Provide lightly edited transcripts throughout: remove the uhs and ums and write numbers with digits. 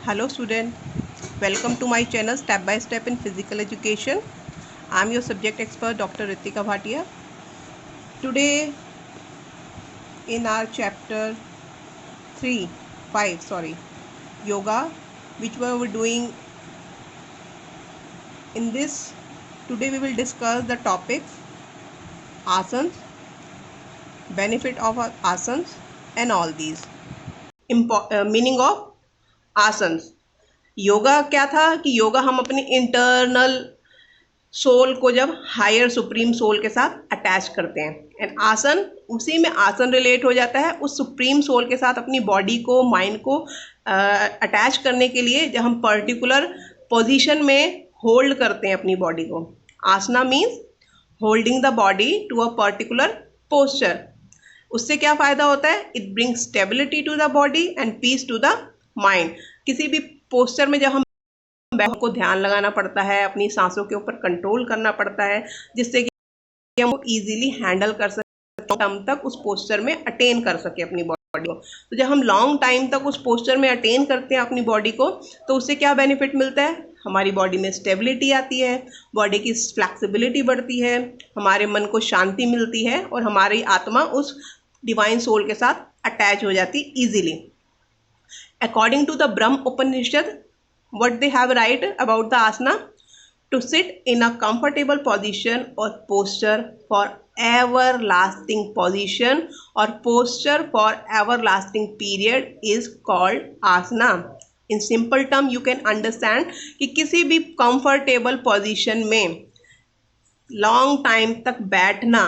Hello student, welcome to my channel Step by Step in Physical Education. I am your subject expert Dr. Ritika Bhatia. Today in our chapter 5 yoga, which we were doing in this, today we will discuss the topic asanas, benefit of asanas and all these. Meaning of asanas. Yoga क्या था कि योगा हम अपनी internal soul को जब higher supreme soul के साथ attach करते हैं, एंड आसन उसी में आसन रिलेट हो जाता है उस सुप्रीम सोल के साथ अपनी बॉडी को माइंड को अटैच करने के लिए, जब हम पर्टिकुलर पोजीशन में होल्ड करते हैं अपनी बॉडी को. Asana means holding the body to a particular posture. उससे क्या फ़ायदा होता है? It brings stability to the body and peace to the mind. किसी भी पोस्चर में जब हम को ध्यान लगाना पड़ता है, अपनी सांसों के ऊपर कंट्रोल करना पड़ता है, जिससे कि हम इजीली हैंडल कर सकें, टाइम तक उस पोस्चर में अटेन कर सके अपनी बॉडी को. तो जब हम लॉन्ग टाइम तक उस पोस्चर में अटेन करते हैं अपनी बॉडी को, तो उससे क्या बेनिफिट मिलता है? हमारी बॉडी में स्टेबिलिटी आती है, बॉडी की फ्लेक्सिबिलिटी बढ़ती है, हमारे मन को शांति मिलती है और हमारी आत्मा उस डिवाइन सोल के साथ अटैच हो जाती easily. According to the Brahm Upanishad, what they have write about the asana? To sit in a comfortable position or posture for everlasting position or posture for everlasting period is called asana. In simple term you can understand कि किसी भी comfortable position में long time तक बैठना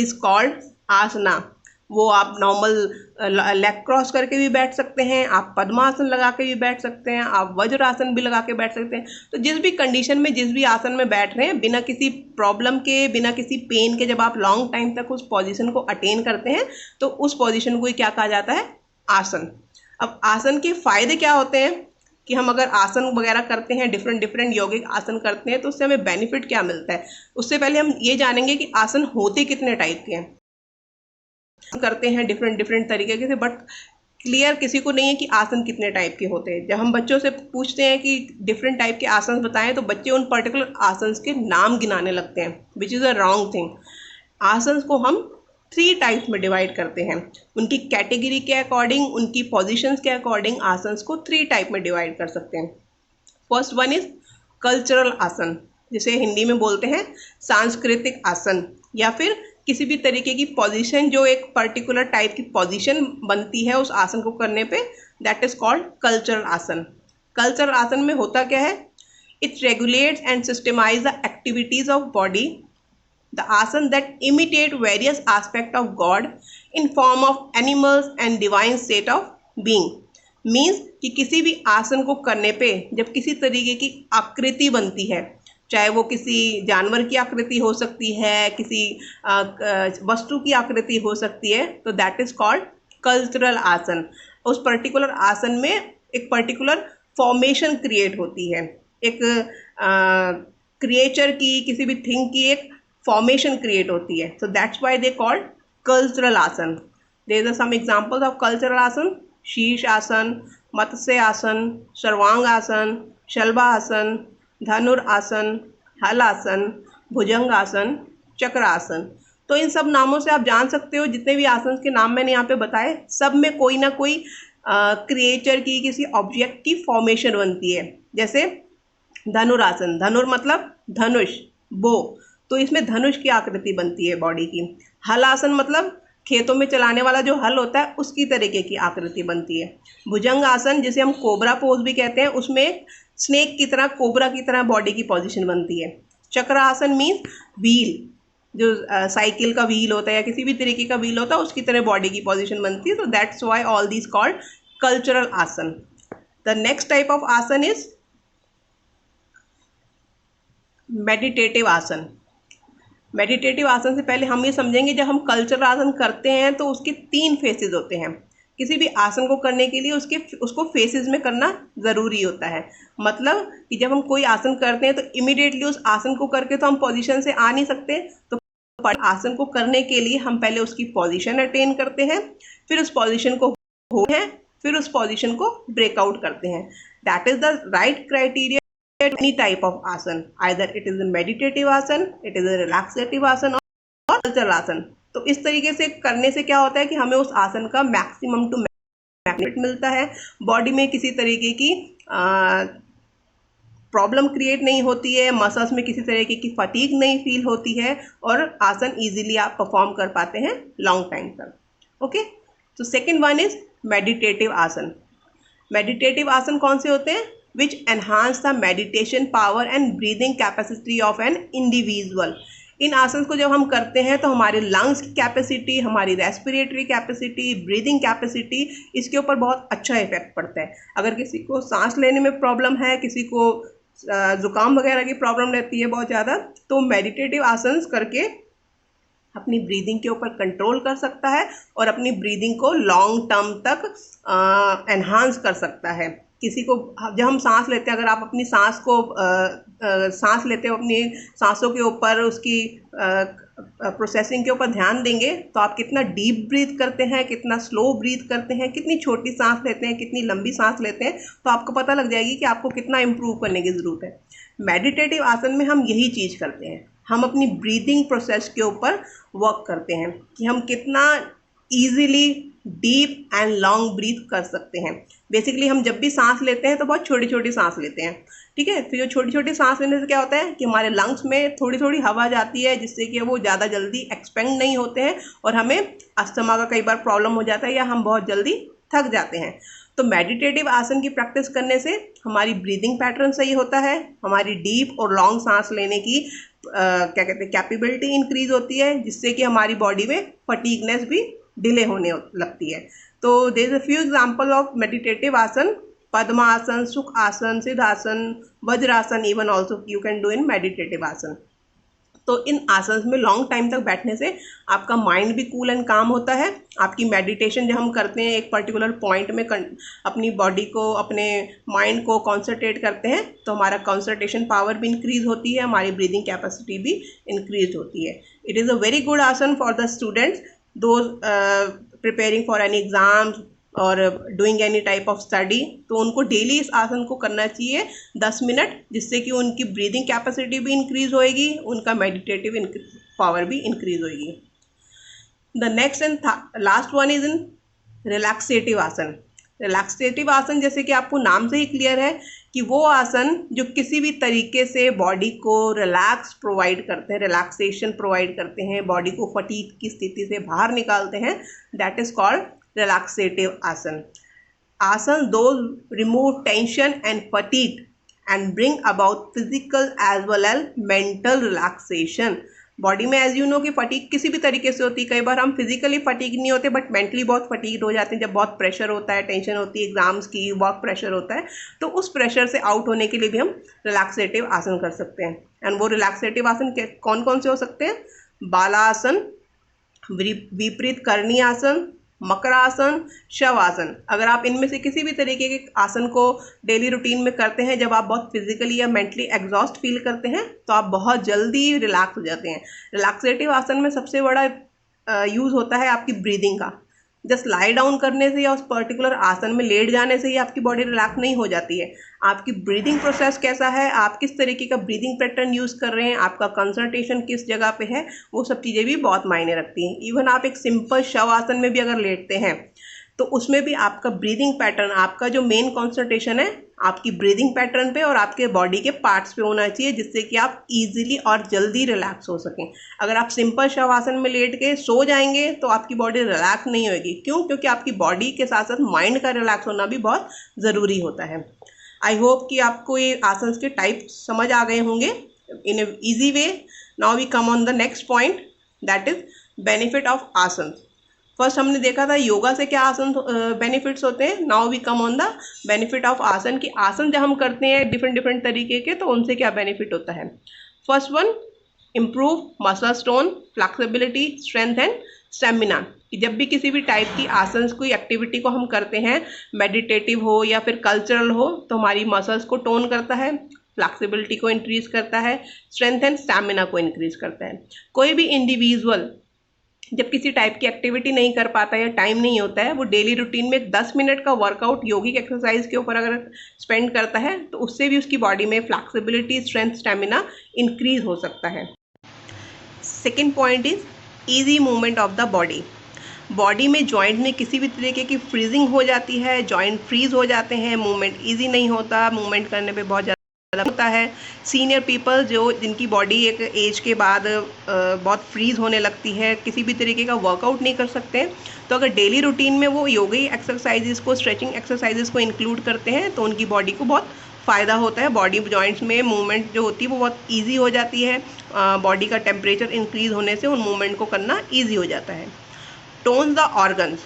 is called asana. वो आप normal leg cross करके भी बैठ सकते हैं, आप पद्मासन लगा के भी बैठ सकते हैं, आप वज्रासन भी लगा के बैठ सकते हैं. तो जिस भी कंडीशन में जिस भी आसन में बैठ रहे हैं, बिना किसी प्रॉब्लम के, बिना किसी पेन के, जब आप लॉन्ग टाइम तक उस पोजीशन को अटेन करते हैं, तो उस पोजीशन को ही क्या कहा जाता है? आसन. अब आसन के फ़ायदे क्या होते हैं कि हम अगर आसन वगैरह करते हैं, डिफरेंट यौगिक आसन करते हैं, तो उससे हमें बेनिफिट क्या मिलता है? उससे पहले हम ये जानेंगे कि आसन होते कितने टाइप के हैं. करते हैं डिफरेंट तरीके से, बट क्लियर किसी को नहीं है कि आसन कितने टाइप के होते हैं. जब हम बच्चों से पूछते हैं कि डिफरेंट टाइप के आसन बताएं, तो बच्चे उन पर्टिकुलर आसन के नाम गिनाने लगते हैं, which is a wrong thing. आसन को हम 3 टाइप्स में डिवाइड करते हैं. उनकी कैटेगरी के अकॉर्डिंग, उनकी पोजिशंस के अकॉर्डिंग आसन को 3 टाइप में डिवाइड कर सकते हैं. फर्स्ट वन इज कल्चरल आसन, जिसे हिंदी में बोलते हैं सांस्कृतिक आसन, या फिर किसी भी तरीके की पोजीशन जो एक पर्टिकुलर टाइप की पोजीशन बनती है उस आसन को करने पे, that is called cultural asana. Cultural asana में होता क्या है? It regulates and systemize the activities of body. The asana that imitate various aspect of god in form of animals and divine state of being. Means कि किसी भी आसन को करने पे जब किसी तरीके की आकृति बनती है, चाहे वो किसी जानवर की आकृति हो सकती है, किसी वस्तु की आकृति हो सकती है, तो दैट इज कॉल्ड कल्चरल आसन. उस पर्टिकुलर आसन में एक पर्टिकुलर फॉर्मेशन क्रिएट होती है, एक क्रिएचर की, किसी भी थिंग की एक फॉर्मेशन क्रिएट होती है. So that's why they called cultural asana. There are some examples of cultural asana: shirsha आसन, मत्स्य आसन, सर्वांग आसन, शलभा आसन, धनुर आसन, हल आसन, भुजंग आसन, चक्र आसन. तो इन सब नामों से आप जान सकते हो, जितने भी आसन के नाम मैंने यहाँ पे बताए, सब में कोई ना कोई क्रिएचर की, किसी ऑब्जेक्ट की फॉर्मेशन बनती है. जैसे धनुरासन, धनुर मतलब धनुष, बो, तो इसमें धनुष की आकृति बनती है बॉडी की. हल आसन मतलब खेतों में चलाने वाला जो हल होता है, उसकी तरीके की आकृति बनती है. भुजंग आसन, जिसे हम कोबरा पोज भी कहते हैं, उसमें स्नेक की तरह, कोबरा की तरह बॉडी की पोजीशन बनती है. चक्र आसन मीन्स व्हील, जो साइकिल का व्हील होता है या किसी भी तरीके का व्हील होता है, उसकी तरह बॉडी की पोजीशन बनती है. तो that's why all these called cultural आसन. द नेक्स्ट टाइप ऑफ आसन इज मेडिटेटिव आसन. मेडिटेटिव आसन से पहले हम ये समझेंगे, जब हम कल्चरल आसन करते हैं तो उसके 3 फेसेस होते हैं. किसी भी आसन को करने के लिए उसको फेसेस में करना ज़रूरी होता है. मतलब कि जब हम कोई आसन करते हैं तो इमीडिएटली उस आसन को करके तो हम पोजीशन से आ नहीं सकते. तो आसन को करने के लिए हम पहले उसकी पोजीशन अटेन करते हैं, फिर उस पोजीशन को होते हैं, फिर उस पोजीशन को ब्रेकआउट करते हैं। That is the right criteria any type of asana, either it is a meditative asana, it is a relaxative asana और कल्चरल आसन। तो इस तरीके से करने से क्या होता है कि हमें उस आसन का मैक्सिमम टू बेनिफिट मिलता है, बॉडी में किसी तरीके की प्रॉब्लम क्रिएट नहीं होती है, मसल्स में किसी तरीके की फटीग नहीं फील होती है और आसन इजीली आप परफॉर्म कर पाते हैं लॉन्ग टाइम तक। ओके, तो second one is meditative asana. Meditative asana कौन से होते हैं? Which enhance the meditation power and breathing capacity of an individual. इन आसन को जब हम करते हैं तो हमारे लंग्स की कैपेसिटी, हमारी रेस्पिरेटरी कैपेसिटी, ब्रीदिंग कैपेसिटी, इसके ऊपर बहुत अच्छा इफेक्ट पड़ता है। अगर किसी को सांस लेने में प्रॉब्लम है, किसी को जुकाम वगैरह की प्रॉब्लम रहती है बहुत ज़्यादा, तो मेडिटेटिव आसन्स करके अपनी ब्रीदिंग के ऊपर कंट्रोल कर सकता है और अपनी ब्रीदिंग को लॉन्ग टर्म तक एनहांस कर सकता है। किसी को जब हम सांस लेते हैं, अगर आप अपनी सांस को सांस लेते हो, अपनी सांसों के ऊपर उसकी प्रोसेसिंग के ऊपर ध्यान देंगे तो आप कितना डीप ब्रीथ करते हैं, कितना स्लो ब्रीथ करते हैं, कितनी छोटी सांस लेते हैं, कितनी लंबी सांस लेते हैं, तो आपको पता लग जाएगी कि आपको कितना इम्प्रूव करने की ज़रूरत है। मेडिटेटिव आसन में हम यही चीज़ करते हैं, हम अपनी ब्रीदिंग प्रोसेस के ऊपर वर्क करते हैं कि हम कितना easily deep and long breath कर सकते हैं। बेसिकली हम जब भी सांस लेते हैं तो बहुत छोटी छोटी सांस लेते हैं, ठीक है। तो जो छोटी छोटी सांस लेने से क्या होता है कि हमारे लंग्स में थोड़ी थोड़ी हवा जाती है, जिससे कि वो ज़्यादा जल्दी एक्सपेंड नहीं होते हैं और हमें अस्थमा का कई बार प्रॉब्लम हो जाता है या हम बहुत जल्दी थक जाते हैं। तो मेडिटेटिव आसन की प्रैक्टिस करने से हमारी ब्रीदिंग पैटर्न सही होता है, हमारी डीप और लॉन्ग सांस लेने की क्या कहते हैं कैपेबिलिटी इंक्रीज होती है, जिससे कि हमारी बॉडी में फटीगनेस भी डिले होने लगती है। तो there is a few example of meditative asana: padmasana, sukh asana, siddhasana, vajrasana, even also you can do in meditative asana. तो इन आसन में लॉन्ग टाइम तक बैठने से आपका माइंड भी कूल एंड काम होता है। आपकी मेडिटेशन जब हम करते हैं, एक पर्टिकुलर पॉइंट में अपनी बॉडी को, अपने माइंड को कॉन्सेंट्रेट करते हैं, तो हमारा कॉन्सेंट्रेशन पावर भी इंक्रीज होती है, हमारी ब्रीदिंग कैपेसिटी भी इंक्रीज होती है। It is a very good asana for the students those preparing for any exams और doing any type of study. तो उनको डेली इस आसन को करना चाहिए 10 मिनट, जिससे कि उनकी ब्रीदिंग कैपेसिटी भी इंक्रीज होएगी, उनका मेडिटेटिव पावर भी इंक्रीज होएगी। The next and last one is in relaxative asana. Relaxative आसन, जैसे कि आपको नाम से ही क्लियर है कि वो आसन जो किसी भी तरीके से बॉडी को रिलैक्स प्रोवाइड करते हैं, रिलैक्सेशन प्रोवाइड करते हैं, बॉडी को फटीग की स्थिति से बाहर निकालते हैं, that is called relaxative asan. Asan those remove tension and fatigue and bring about physical as well as mental relaxation. Body में एज यू नो कि फटीग किसी भी तरीके से होती है। कई बार हम फिजिकली फटीग नहीं होते बट मेंटली बहुत फटीग हो जाते हैं, जब बहुत प्रेशर होता है, टेंशन होती है, एग्जाम्स की, वर्क प्रेशर होता है, तो उस प्रेशर से आउट होने के लिए भी हम रिलैक्सेटिव आसन कर सकते हैं। एंड वो रिलैक्सेटिव आसन कौन कौन से हो सकते हैं? बालासन, विपरीत करणी आसन, मकरासन, शवासन। अगर आप इनमें से किसी भी तरीके के आसन को डेली रूटीन में करते हैं, जब आप बहुत फिजिकली या मेंटली एग्जॉस्ट फील करते हैं, तो आप बहुत जल्दी रिलैक्स हो जाते हैं। रिलैक्सेटिव आसन में सबसे बड़ा यूज़ होता है आपकी ब्रीदिंग का। जस्ट लाई डाउन करने से या उस पर्टिकुलर आसन में लेट जाने से ही आपकी बॉडी रिलैक्स नहीं हो जाती है। आपकी ब्रीदिंग प्रोसेस कैसा है, आप किस तरीके का ब्रीदिंग पैटर्न यूज़ कर रहे हैं, आपका कंसंट्रेशन किस जगह पे है, वो सब चीज़ें भी बहुत मायने रखती हैं। इवन आप एक सिंपल शव आसन में भी अगर लेटते हैं तो उसमें भी आपका ब्रीदिंग पैटर्न, आपका जो मेन कॉन्सेंट्रेशन है आपकी ब्रीदिंग पैटर्न पे और आपके बॉडी के पार्ट्स पे होना चाहिए, जिससे कि आप इजीली और जल्दी रिलैक्स हो सकें। अगर आप सिंपल शवासन में लेट के सो जाएंगे तो आपकी बॉडी रिलैक्स नहीं होगी। क्यों? क्योंकि आपकी बॉडी के साथ साथ माइंड का रिलैक्स होना भी बहुत ज़रूरी होता है। आई होप कि आपको ये आसन के टाइप समझ आ गए होंगे in a easy way. Now we come on the next point, that is benefit of asana. First हमने देखा था योगा से क्या आसन बेनिफिट्स होते हैं। Now we come on the benefit of asana, कि आसन जब हम करते हैं डिफरेंट डिफरेंट तरीके के, तो उनसे क्या बेनिफिट होता है। First one, improve muscle tone, flexibility, strength and stamina. जब भी किसी भी टाइप की आसन कोई एक्टिविटी को हम करते हैं, मेडिटेटिव हो या फिर कल्चरल हो, तो हमारी मसल्स को टोन करता है, फ्लेक्सिबिलिटी को इंक्रीज करता है, स्ट्रेंथ एंड स्टेमिना को इंक्रीज करता है। कोई भी इंडिविजुअल जब किसी टाइप की एक्टिविटी नहीं कर पाता या टाइम नहीं होता है, वो डेली रूटीन में 10 मिनट का वर्कआउट यौगिक एक्सरसाइज के ऊपर अगर स्पेंड करता है तो उससे भी उसकी बॉडी में फ्लैक्सिबिलिटी, स्ट्रेंथ, स्टेमिना इंक्रीज हो सकता है। Second point is easy movement of the body में जॉइंट में किसी भी तरीके की फ्रीजिंग हो जाती है, जॉइंट फ्रीज हो जाते हैं, मूवमेंट ईजी नहीं होता, मूवमेंट करने पे बहुत ज़्यादा होता है। सीनियर पीपल जो जिनकी बॉडी एक एज के बाद बहुत फ्रीज होने लगती है, किसी भी तरीके का वर्कआउट नहीं कर सकते, तो अगर डेली रूटीन में वो योगी एक्सरसाइजेस को, स्ट्रेचिंग एक्सरसाइजेस को इंक्लूड करते हैं तो उनकी बॉडी को बहुत फ़ायदा होता है। बॉडी जॉइंट्स में मूवमेंट जो होती है वो बहुत ईजी हो जाती है। बॉडी का टेम्परेचर इंक्रीज होने से उन मूवमेंट को करना ईजी हो जाता है। Tones the organs,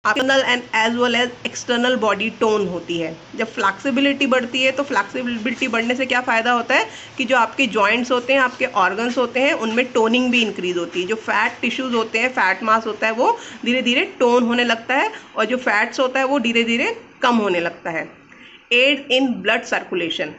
internal and as well as external body tone होती है। जब फ्लैक्सिबिलिटी बढ़ती है तो फ्लैक्सिबिलिटी बढ़ने से क्या फ़ायदा होता है कि जो आपके जॉइंट्स होते हैं, आपके ऑर्गन्स होते हैं, उनमें टोनिंग भी इंक्रीज होती है। जो फैट टिश्यूज़ होते हैं, फैट मास होता है, वो धीरे धीरे टोन होने लगता है और जो फैट्स होता है वो धीरे धीरे कम होने लगता है। Aid in blood circulation,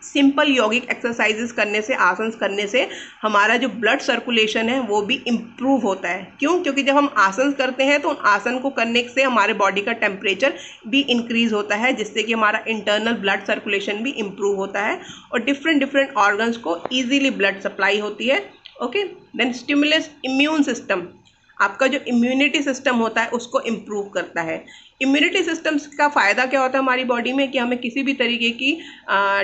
simple यौगिक एक्सरसाइजेस करने से, आसन करने से हमारा जो ब्लड सर्कुलेशन है वो भी इम्प्रूव होता है। क्यों? क्योंकि जब हम आसन करते हैं तो उन आसन को करने से हमारे बॉडी का टेम्परेचर भी इंक्रीज होता है, जिससे कि हमारा इंटरनल ब्लड सर्कुलेशन भी इम्प्रूव होता है और डिफरेंट ऑर्गन्स को ईजिली ब्लड सप्लाई होती है। Okay, then stimulus immune system, आपका जो इम्यूनिटी सिस्टम होता है उसको इम्प्रूव करता है। इम्यूनिटी सिस्टम का फ़ायदा क्या होता है हमारी बॉडी में कि हमें किसी भी तरीके की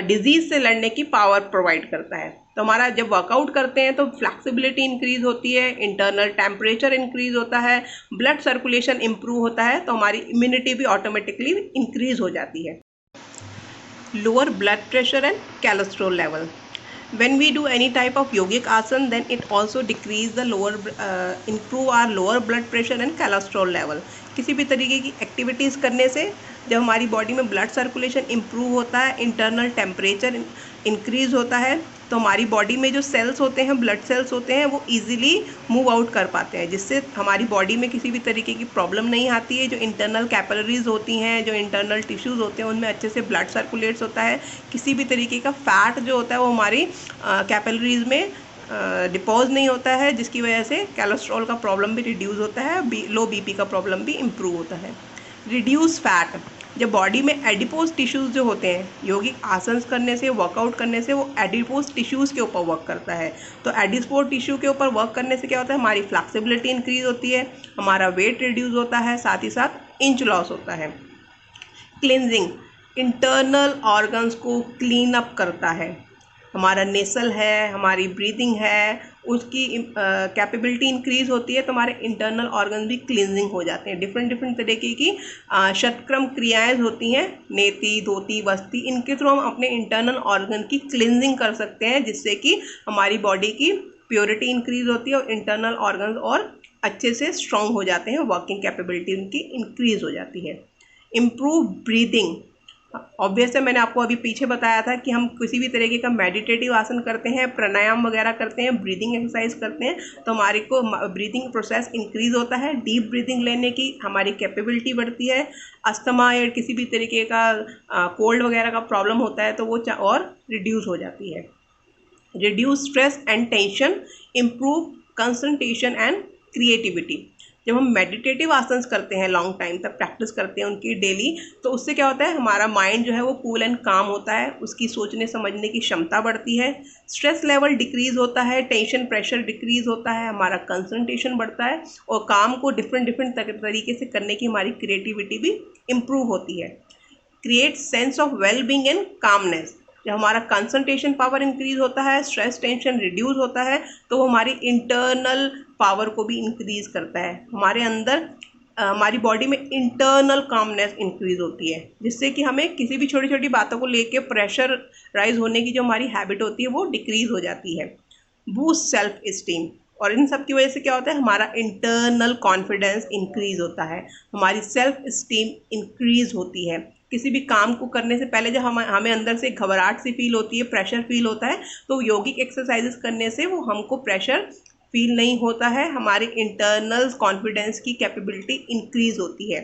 डिजीज़ से लड़ने की पावर प्रोवाइड करता है। तो हमारा जब वर्कआउट करते हैं तो फ्लैक्सिबिलिटी इंक्रीज होती है, इंटरनल टेम्परेचर इंक्रीज होता है, ब्लड सर्कुलेशन इम्प्रूव होता है, तो हमारी इम्यूनिटी भी ऑटोमेटिकली इंक्रीज हो जाती है। Lower blood pressure and cholesterol level, when we do any type of yogic asan, then it also decrease the improve our lower blood pressure and cholesterol level। किसी भी तरीके की एक्टिविटीज़ करने से जब हमारी बॉडी में ब्लड सर्कुलेशन इम्प्रूव होता है, इंटरनल टेम्परेचर इंक्रीज होता है, तो हमारी बॉडी में जो सेल्स होते हैं, ब्लड सेल्स होते हैं, वो इजीली मूव आउट कर पाते हैं, जिससे हमारी बॉडी में किसी भी तरीके की प्रॉब्लम नहीं आती है। जो इंटरनल कैपिलरीज होती हैं, जो इंटरनल टिश्यूज़ होते हैं, उनमें अच्छे से ब्लड सर्कुलेट्स होता है। किसी भी तरीके का फैट जो होता है वो हमारी कैपिलरीज में डिपोज नहीं होता है, जिसकी वजह से कोलेस्ट्रॉल का प्रॉब्लम भी रिड्यूस होता है, लो बीपी का प्रॉब्लम भी इम्प्रूव होता है। रिड्यूस फैट, जब बॉडी में एडिपोज टिश्यूज़ जो होते हैं, यौगिक आसन करने से, वर्कआउट करने से, वो एडिपोज टिश्यूज़ के ऊपर वर्क करता है। तो एडिपोज टिश्यू के ऊपर वर्क करने से क्या होता है, हमारी फ्लैक्सिबिलिटी इंक्रीज होती है, हमारा वेट रिड्यूस होता है, साथ ही साथ इंच लॉस होता है। क्लिनजिंग, इंटरनल ऑर्गन्स को क्लीन अप करता है। हमारा नेसल है, हमारी ब्रीदिंग है, उसकी कैपेबिलिटी इंक्रीज होती है, तो हमारे इंटरनल ऑर्गन भी क्लींजिंग हो जाते हैं। डिफरेंट तरीके की षटक्रम क्रियाएं होती हैं, नेति, धोती, वस्ती, इनके थ्रू हम अपने इंटरनल ऑर्गन की क्लींजिंग कर सकते हैं, जिससे कि हमारी बॉडी की प्योरिटी इंक्रीज होती है और इंटरनल ऑर्गन और अच्छे से स्ट्रॉन्ग हो जाते हैं, वर्किंग कैपेबिलिटी उनकी इंक्रीज हो जाती है। इम्प्रूव ब्रीदिंग, ऑब्वियस है, मैंने आपको अभी पीछे बताया था कि हम किसी भी तरीके का मेडिटेटिव आसन करते हैं, प्राणायाम वगैरह करते हैं, ब्रीदिंग एक्सरसाइज करते हैं, तो हमारे को ब्रीदिंग प्रोसेस इंक्रीज होता है, डीप ब्रीदिंग लेने की हमारी कैपेबिलिटी बढ़ती है। अस्थमा या किसी भी तरीके का कोल्ड वगैरह का प्रॉब्लम होता है तो वो और रिड्यूस हो जाती है। Reduce stress and tension, improve concentration and creativity. जब हम मेडिटेटिव आसन करते हैं, लॉन्ग टाइम तक प्रैक्टिस करते हैं उनकी डेली, तो उससे क्या होता है, हमारा माइंड जो है वो कूल एंड काम होता है, उसकी सोचने समझने की क्षमता बढ़ती है, स्ट्रेस लेवल डिक्रीज होता है, टेंशन प्रेशर डिक्रीज होता है, हमारा कंसंट्रेशन बढ़ता है और काम को डिफरेंट तरीके से करने की हमारी क्रिएटिविटी भी इम्प्रूव होती है। Create sense of well being and calmness, जब हमारा कंसंट्रेशन पावर इंक्रीज होता है, स्ट्रेस टेंशन रिड्यूस होता है, तो वो हमारी इंटरनल पावर को भी इंक्रीज करता है। हमारे अंदर हमारी बॉडी में इंटरनल कामनेस इंक्रीज होती है, जिससे कि हमें किसी भी छोटी छोटी बातों को लेके प्रेशर राइज होने की जो हमारी हैबिट होती है वो डिक्रीज हो जाती है। बूस्ट सेल्फ इस्टीम, और इन सब की वजह से क्या होता है, हमारा इंटरनल कॉन्फिडेंस इंक्रीज होता है, हमारी सेल्फ इस्टीम इंक्रीज होती है। किसी भी काम को करने से पहले जब हमें अंदर से घबराहट सी फील होती है, प्रेशर फील होता है, तो यौगिक एक्सरसाइजेस करने से वो हमको प्रेशर फील नहीं होता है, हमारे इंटरनल कॉन्फिडेंस की कैपेबिलिटी इंक्रीज होती है।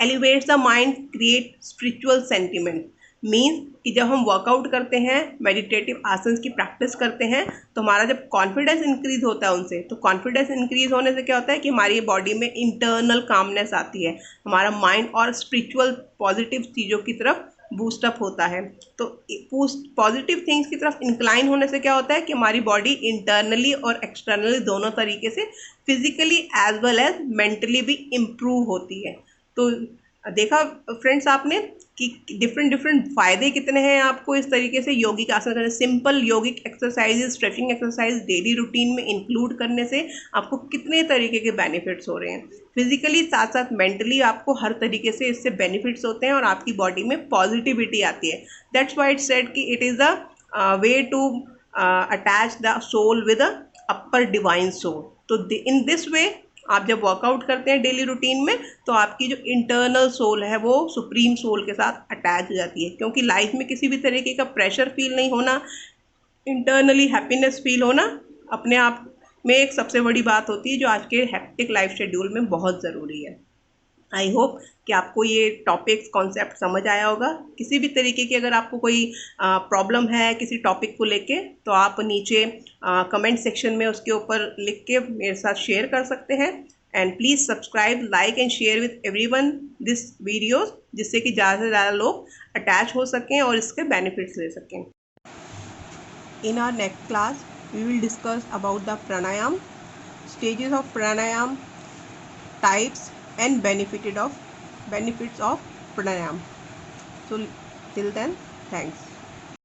Elevates the mind, create spiritual sentiment, means कि जब हम वर्कआउट करते हैं, मेडिटेटिव आसन की प्रैक्टिस करते हैं, तो हमारा जब कॉन्फिडेंस इंक्रीज होता है उनसे, तो कॉन्फिडेंस इंक्रीज होने से क्या होता है कि हमारी बॉडी में इंटरनल कामनेस आती है, हमारा माइंड और स्पिरिचुअल पॉजिटिव चीज़ों की तरफ बूस्टअप होता है। तो पॉजिटिव थिंग्स की तरफ इंक्लाइन होने से क्या होता है कि हमारी बॉडी इंटरनली और एक्सटर्नली दोनों तरीके से physically as well as mentally भी इम्प्रूव होती है। तो देखा फ्रेंड्स आपने कि डिफरेंट डिफरेंट फ़ायदे कितने हैं आपको इस तरीके से योगिक आसन करने, simple yogic exercises, stretching exercise daily routine में इंक्लूड करने से आपको कितने तरीके के बेनिफिट्स हो रहे हैं। फिजिकली साथ साथ मेंटली आपको हर तरीके से इससे बेनिफिट्स होते हैं और आपकी बॉडी में पॉजिटिविटी आती है। दैट्स व्हाई इट सेड कि it is a way to attach the soul with a upper divine soul. तो इन दिस वे आप जब वर्कआउट करते हैं डेली रूटीन में, तो आपकी जो इंटरनल सोल है वो सुप्रीम सोल के साथ अटैच हो जाती है, क्योंकि लाइफ में किसी भी तरीके का प्रेशर फील नहीं होना, इंटरनली हैप्पीनेस फील होना अपने आप में एक सबसे बड़ी बात होती है, जो आज के हेक्टिक लाइफ शेड्यूल में बहुत ज़रूरी है। आई होप कि आपको ये टॉपिक कॉन्सेप्ट समझ आया होगा। किसी भी तरीके की अगर आपको कोई प्रॉब्लम है किसी टॉपिक को लेके, तो आप नीचे कमेंट सेक्शन में उसके ऊपर लिख के मेरे साथ शेयर कर सकते हैं। And please subscribe, like and share with everyone this videos, जिससे कि ज़्यादा से ज़्यादा लोग अटैच हो सकें और इसके बेनिफिट्स ले सकें। In our next class we will discuss about the pranayama, stages of pranayam, types and benefits of pranayam. So till then, thanks.